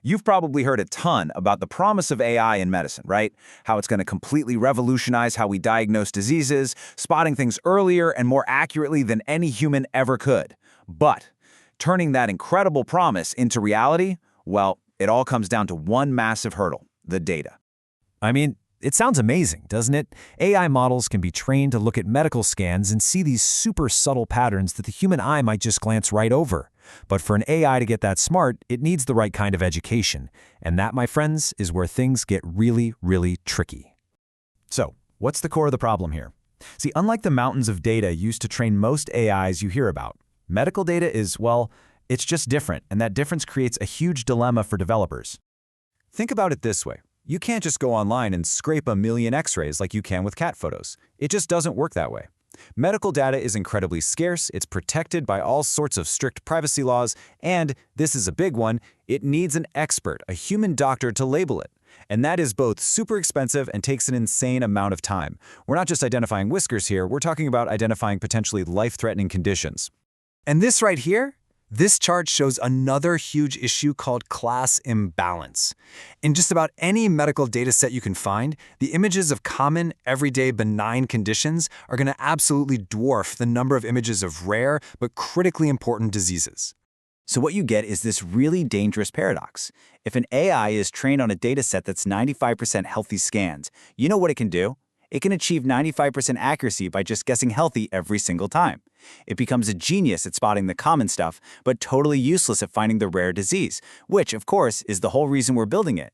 You've probably heard a ton about the promise of AI in medicine, right? How it's going to completely revolutionize how we diagnose diseases, spotting things earlier and more accurately than any human ever could. But turning that incredible promise into reality, well, it all comes down to one massive hurdle: the data. I mean, it sounds amazing, doesn't it? AI models can be trained to look at medical scans and see these super subtle patterns that the human eye might just glance right over. But for an AI to get that smart, it needs the right kind of education. And that, my friends, is where things get really, really tricky. So, what's the core of the problem here? See, unlike the mountains of data used to train most AIs you hear about, medical data is, well, it's just different, and that difference creates a huge dilemma for developers. Think about it this way. You can't just go online and scrape a million X-rays like you can with cat photos. It just doesn't work that way. Medical data is incredibly scarce, it's protected by all sorts of strict privacy laws, and, this is a big one, it needs an expert, a human doctor, to label it. And that is both super expensive and takes an insane amount of time. We're not just identifying whiskers here, we're talking about identifying potentially life-threatening conditions. And this right here? This chart shows another huge issue called class imbalance. In just about any medical data set you can find, the images of common, everyday, benign conditions are going to absolutely dwarf the number of images of rare but critically important diseases. So what you get is this really dangerous paradox. If an AI is trained on a data set that's 95% healthy scans, you know what it can do? It can achieve 95% accuracy by just guessing healthy every single time. It becomes a genius at spotting the common stuff, but totally useless at finding the rare disease, which, of course, is the whole reason we're building it.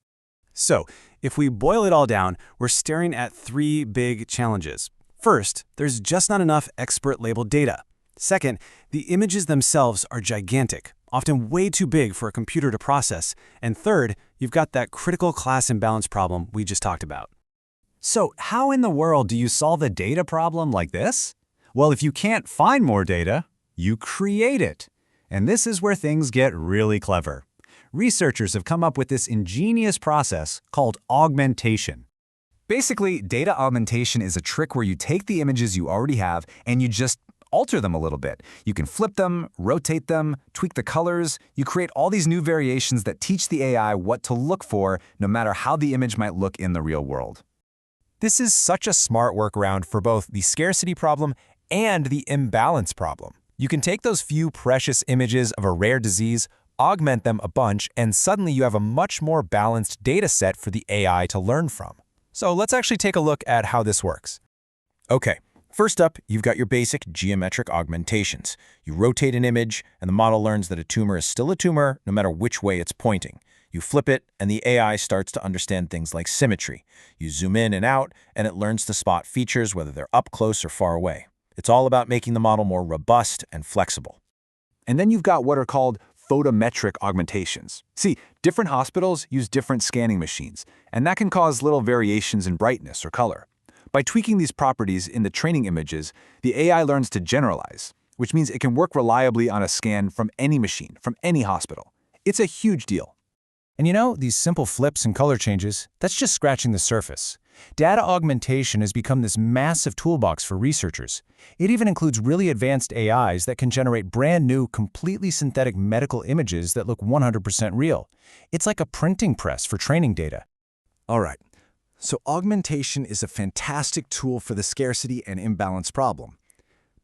So, if we boil it all down, we're staring at three big challenges. First, there's just not enough expert-labeled data. Second, the images themselves are gigantic, often way too big for a computer to process. And third, you've got that critical class imbalance problem we just talked about. So how in the world do you solve a data problem like this? Well, if you can't find more data, you create it. And this is where things get really clever. Researchers have come up with this ingenious process called augmentation. Basically, data augmentation is a trick where you take the images you already have and you just alter them a little bit. You can flip them, rotate them, tweak the colors. You create all these new variations that teach the AI what to look for, no matter how the image might look in the real world. This is such a smart workaround for both the scarcity problem and the imbalance problem. You can take those few precious images of a rare disease, augment them a bunch, and suddenly you have a much more balanced data set for the AI to learn from. So let's actually take a look at how this works. Okay, first up, you've got your basic geometric augmentations. You rotate an image, and the model learns that a tumor is still a tumor no matter which way it's pointing. You flip it, and the AI starts to understand things like symmetry. You zoom in and out, and it learns to spot features whether they're up close or far away. It's all about making the model more robust and flexible. And then you've got what are called photometric augmentations. See, different hospitals use different scanning machines, and that can cause little variations in brightness or color. By tweaking these properties in the training images, the AI learns to generalize, which means it can work reliably on a scan from any machine, from any hospital. It's a huge deal. And you know, these simple flips and color changes, that's just scratching the surface. Data augmentation has become this massive toolbox for researchers. It even includes really advanced AIs that can generate brand new, completely synthetic medical images that look 100% real. It's like a printing press for training data. All right, so augmentation is a fantastic tool for the scarcity and imbalance problem.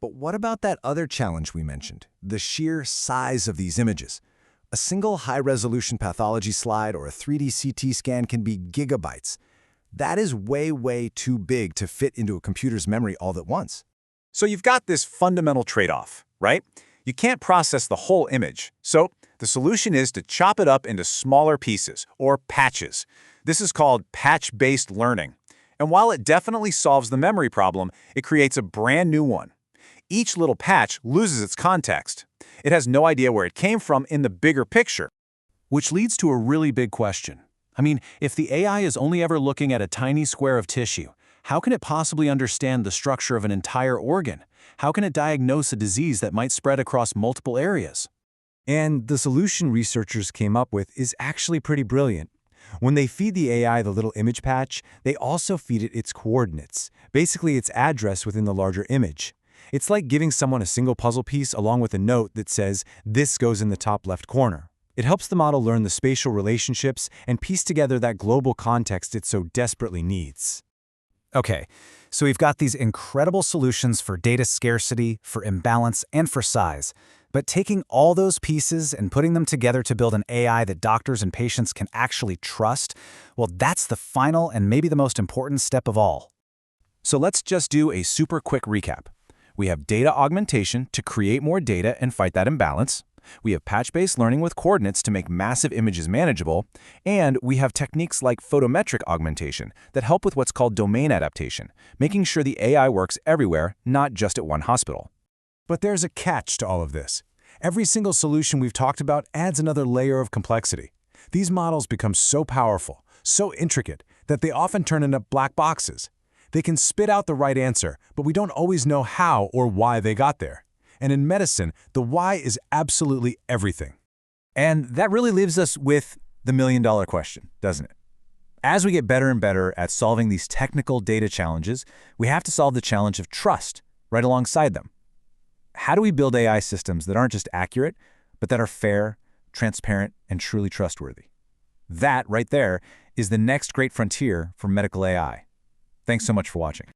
But what about that other challenge we mentioned, the sheer size of these images? A single high-resolution pathology slide or a 3D CT scan can be gigabytes. That is way, way too big to fit into a computer's memory all at once. So you've got this fundamental trade-off, right? You can't process the whole image. So the solution is to chop it up into smaller pieces, or patches. This is called patch-based learning. And while it definitely solves the memory problem, it creates a brand new one. Each little patch loses its context. It has no idea where it came from in the bigger picture. Which leads to a really big question. I mean, if the AI is only ever looking at a tiny square of tissue, how can it possibly understand the structure of an entire organ? How can it diagnose a disease that might spread across multiple areas? And the solution researchers came up with is actually pretty brilliant. When they feed the AI the little image patch, they also feed it its coordinates, basically its address within the larger image. It's like giving someone a single puzzle piece along with a note that says, "This goes in the top left corner." It helps the model learn the spatial relationships and piece together that global context it so desperately needs. Okay, so we've got these incredible solutions for data scarcity, for imbalance, and for size. But taking all those pieces and putting them together to build an AI that doctors and patients can actually trust, well, that's the final and maybe the most important step of all. So let's just do a super quick recap. We have data augmentation to create more data and fight that imbalance. We have patch-based learning with coordinates to make massive images manageable. And we have techniques like photometric augmentation that help with what's called domain adaptation, making sure the AI works everywhere, not just at one hospital. But there's a catch to all of this. Every single solution we've talked about adds another layer of complexity. These models become so powerful, so intricate, that they often turn into black boxes. They can spit out the right answer, but we don't always know how or why they got there. And in medicine, the why is absolutely everything. And that really leaves us with the million-dollar question, doesn't it? As we get better and better at solving these technical data challenges, we have to solve the challenge of trust right alongside them. How do we build AI systems that aren't just accurate, but that are fair, transparent, and truly trustworthy? That, right there, is the next great frontier for medical AI. Thanks so much for watching.